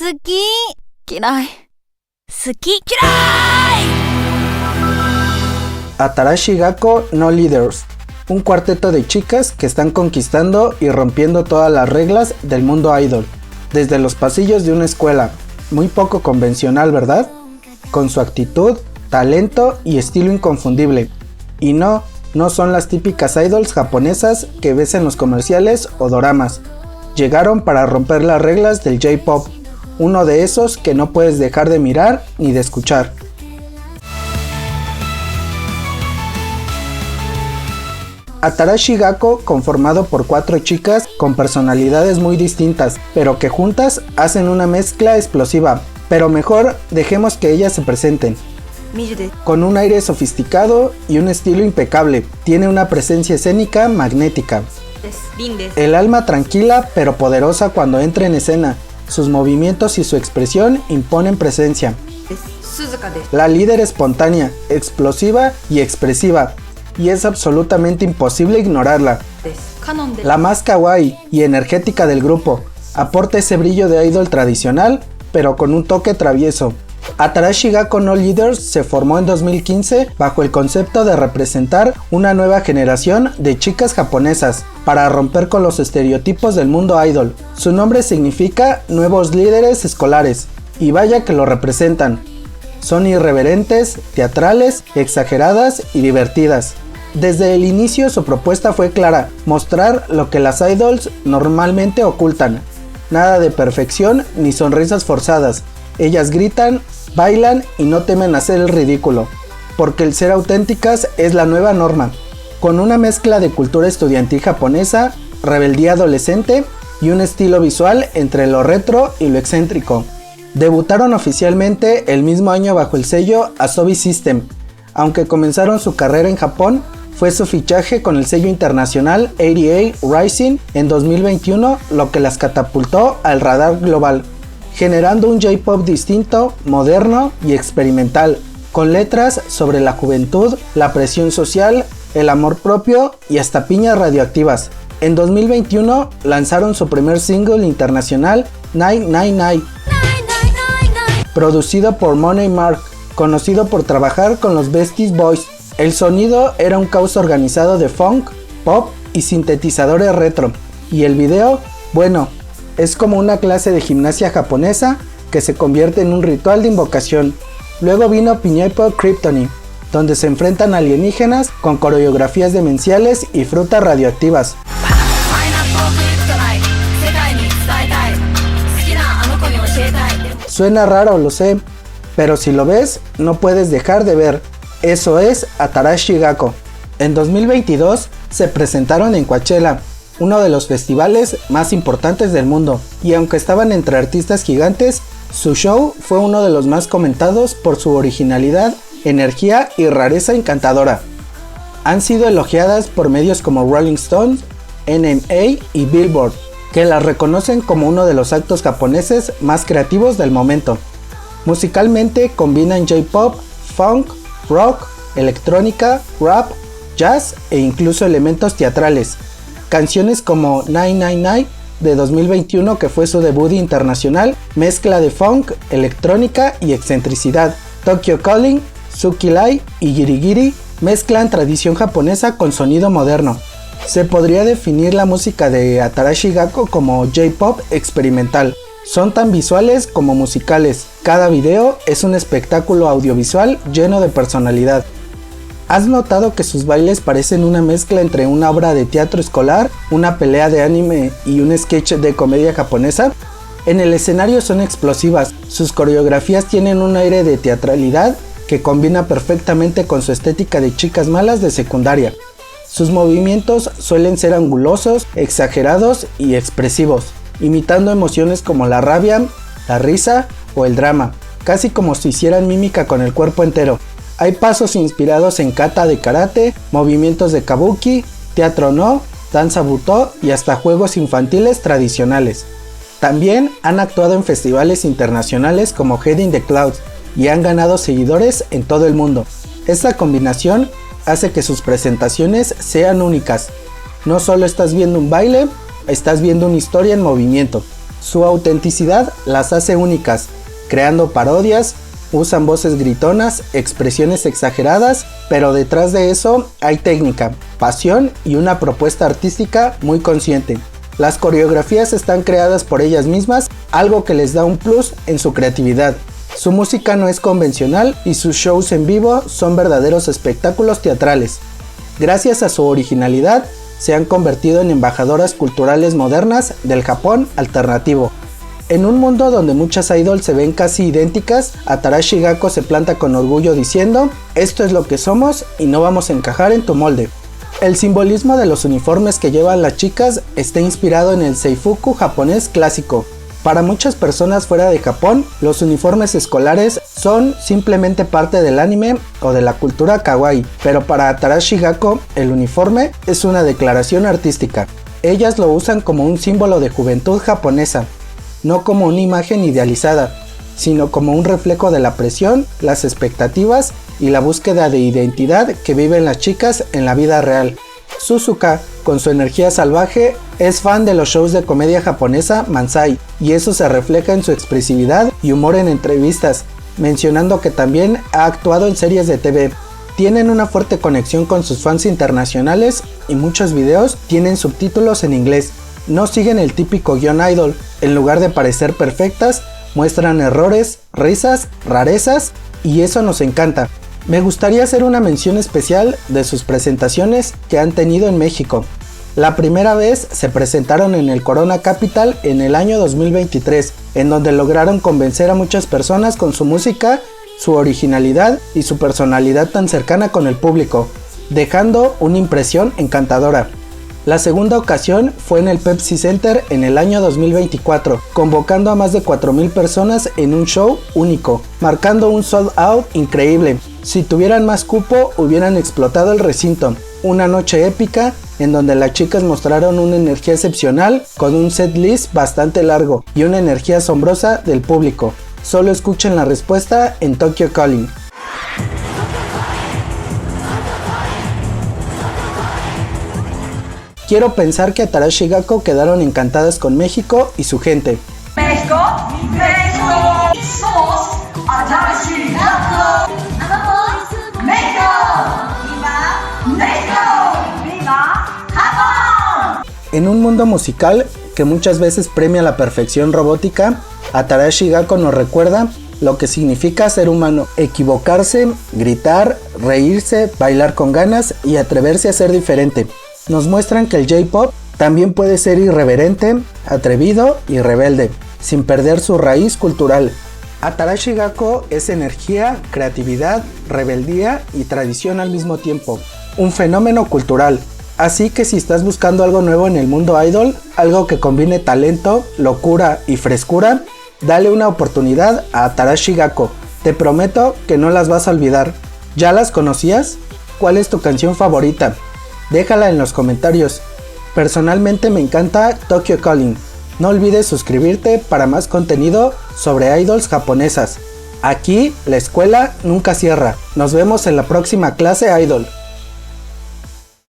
好き嫌い好き嫌い Atarashi Gakko No Leaders, un cuarteto de chicas que están conquistando y rompiendo todas las reglas del mundo idol, desde los pasillos de una escuela, muy poco convencional, ¿verdad? Con su actitud, talento y estilo inconfundible. Y no son las típicas idols japonesas que ves en los comerciales o doramas. Llegaron para romper las reglas del J-Pop, uno de esos que no puedes dejar de mirar ni de escuchar. Atarashi Gakko, conformado por 4 chicas con personalidades muy distintas, pero que juntas hacen una mezcla explosiva, pero mejor dejemos que ellas se presenten. Con un aire sofisticado y un estilo impecable, tiene una presencia escénica magnética. El alma tranquila pero poderosa cuando entra en escena, sus movimientos y su expresión imponen presencia. La líder espontánea, explosiva y expresiva, y es absolutamente imposible ignorarla. La más kawaii y energética del grupo, aporta ese brillo de idol tradicional, pero con un toque travieso. Atarashi Gakko No Leaders se formó en 2015 bajo el concepto de representar una nueva generación de chicas japonesas para romper con los estereotipos del mundo idol. Su nombre significa nuevos líderes escolares, y vaya que lo representan. Son irreverentes, teatrales, exageradas y divertidas. Desde el inicio su propuesta fue clara, mostrar lo que las idols normalmente ocultan. Nada de perfección ni sonrisas forzadas. Ellas gritan, bailan y no temen hacer el ridículo, porque el ser auténticas es la nueva norma, con una mezcla de cultura estudiantil japonesa, rebeldía adolescente y un estilo visual entre lo retro y lo excéntrico. Debutaron oficialmente el mismo año bajo el sello Asobi System. Aunque comenzaron su carrera en Japón, fue su fichaje con el sello internacional 88 Rising en 2021 lo que las catapultó al radar global, generando un J-Pop distinto, moderno y experimental, con letras sobre la juventud, la presión social, el amor propio y hasta piñas radioactivas. En 2021 lanzaron su primer single internacional, 999, producido por Money Mark, conocido por trabajar con los Beastie Boys. El sonido era un caos organizado de funk, pop y sintetizadores retro, y el video, bueno, es como una clase de gimnasia japonesa que se convierte en un ritual de invocación. Luego vino Pineapple Kryptonite, donde se enfrentan alienígenas con coreografías demenciales y frutas radioactivas. Suena raro, lo sé, pero si lo ves, no puedes dejar de ver. Eso es Atarashi Gakko. En 2022 se presentaron en Coachella, uno de los festivales más importantes del mundo, y aunque estaban entre artistas gigantes, su show fue uno de los más comentados por su originalidad, energía y rareza encantadora. Han sido elogiadas por medios como Rolling Stone, NMA y Billboard, que las reconocen como uno de los actos japoneses más creativos del momento. Musicalmente combinan J-pop, funk, rock, electrónica, rap, jazz e incluso elementos teatrales. Canciones como 999 de 2021, que fue su debut internacional, mezcla de funk, electrónica y excentricidad. Tokyo Calling, Suki Lai y Girigiri mezclan tradición japonesa con sonido moderno. Se podría definir la música de Atarashi Gakko como J-pop experimental. Son tan visuales como musicales. Cada video es un espectáculo audiovisual lleno de personalidad. ¿Has notado que sus bailes parecen una mezcla entre una obra de teatro escolar, una pelea de anime y un sketch de comedia japonesa? En el escenario son explosivas, sus coreografías tienen un aire de teatralidad que combina perfectamente con su estética de chicas malas de secundaria. Sus movimientos suelen ser angulosos, exagerados y expresivos, imitando emociones como la rabia, la risa o el drama, casi como si hicieran mímica con el cuerpo entero. Hay pasos inspirados en kata de karate, movimientos de kabuki, teatro no, danza butó y hasta juegos infantiles tradicionales. También han actuado en festivales internacionales como Head in the Clouds y han ganado seguidores en todo el mundo. Esta combinación hace que sus presentaciones sean únicas. No solo estás viendo un baile, estás viendo una historia en movimiento. Su autenticidad las hace únicas, creando parodias, usan voces gritonas, expresiones exageradas, pero detrás de eso hay técnica, pasión y una propuesta artística muy consciente. Las coreografías están creadas por ellas mismas, algo que les da un plus en su creatividad. Su música no es convencional y sus shows en vivo son verdaderos espectáculos teatrales. Gracias a su originalidad, se han convertido en embajadoras culturales modernas del Japón alternativo. En un mundo donde muchas idols se ven casi idénticas, Atarashi Gakko se planta con orgullo diciendo: esto es lo que somos y no vamos a encajar en tu molde. El simbolismo de los uniformes que llevan las chicas está inspirado en el Seifuku japonés clásico. Para muchas personas fuera de Japón, los uniformes escolares son simplemente parte del anime o de la cultura kawaii, pero para Atarashi Gakko el uniforme es una declaración artística. Ellas lo usan como un símbolo de juventud japonesa, no como una imagen idealizada, sino como un reflejo de la presión, las expectativas y la búsqueda de identidad que viven las chicas en la vida real. Suzuka, con su energía salvaje, es fan de los shows de comedia japonesa Mansai, y eso se refleja en su expresividad y humor en entrevistas, mencionando que también ha actuado en series de TV. Tienen una fuerte conexión con sus fans internacionales y muchos videos tienen subtítulos en inglés. No siguen el típico guión idol, en lugar de parecer perfectas, muestran errores, risas, rarezas, y eso nos encanta. Me gustaría hacer una mención especial de sus presentaciones que han tenido en México. La primera vez se presentaron en el Corona Capital en el año 2023, en donde lograron convencer a muchas personas con su música, su originalidad y su personalidad tan cercana con el público, dejando una impresión encantadora. La segunda ocasión fue en el Pepsi Center en el año 2024, convocando a más de 4,000 personas en un show único, marcando un sold out increíble. Si tuvieran más cupo, hubieran explotado el recinto. Una noche épica en donde las chicas mostraron una energía excepcional con un set list bastante largo y una energía asombrosa del público. Solo escuchen la respuesta en Tokyo Calling. Quiero pensar que Atarashi Gakko quedaron encantadas con México y su gente. México, México, somos Atarashi Gakko. México, viva México, viva Japón. En un mundo musical que muchas veces premia la perfección robótica, Atarashi Gakko nos recuerda lo que significa ser humano, equivocarse, gritar, reírse, bailar con ganas y atreverse a ser diferente. Nos muestran que el J-Pop también puede ser irreverente, atrevido y rebelde, sin perder su raíz cultural. Atarashi Gakko es energía, creatividad, rebeldía y tradición al mismo tiempo. Un fenómeno cultural. Así que si estás buscando algo nuevo en el mundo idol, algo que combine talento, locura y frescura, dale una oportunidad a Atarashi Gakko. Te prometo que no las vas a olvidar. ¿Ya las conocías? ¿Cuál es tu canción favorita? Déjala en los comentarios. Personalmente me encanta Tokyo Calling. No olvides suscribirte para más contenido sobre idols japonesas. Aquí la escuela nunca cierra. Nos vemos en la próxima clase idol.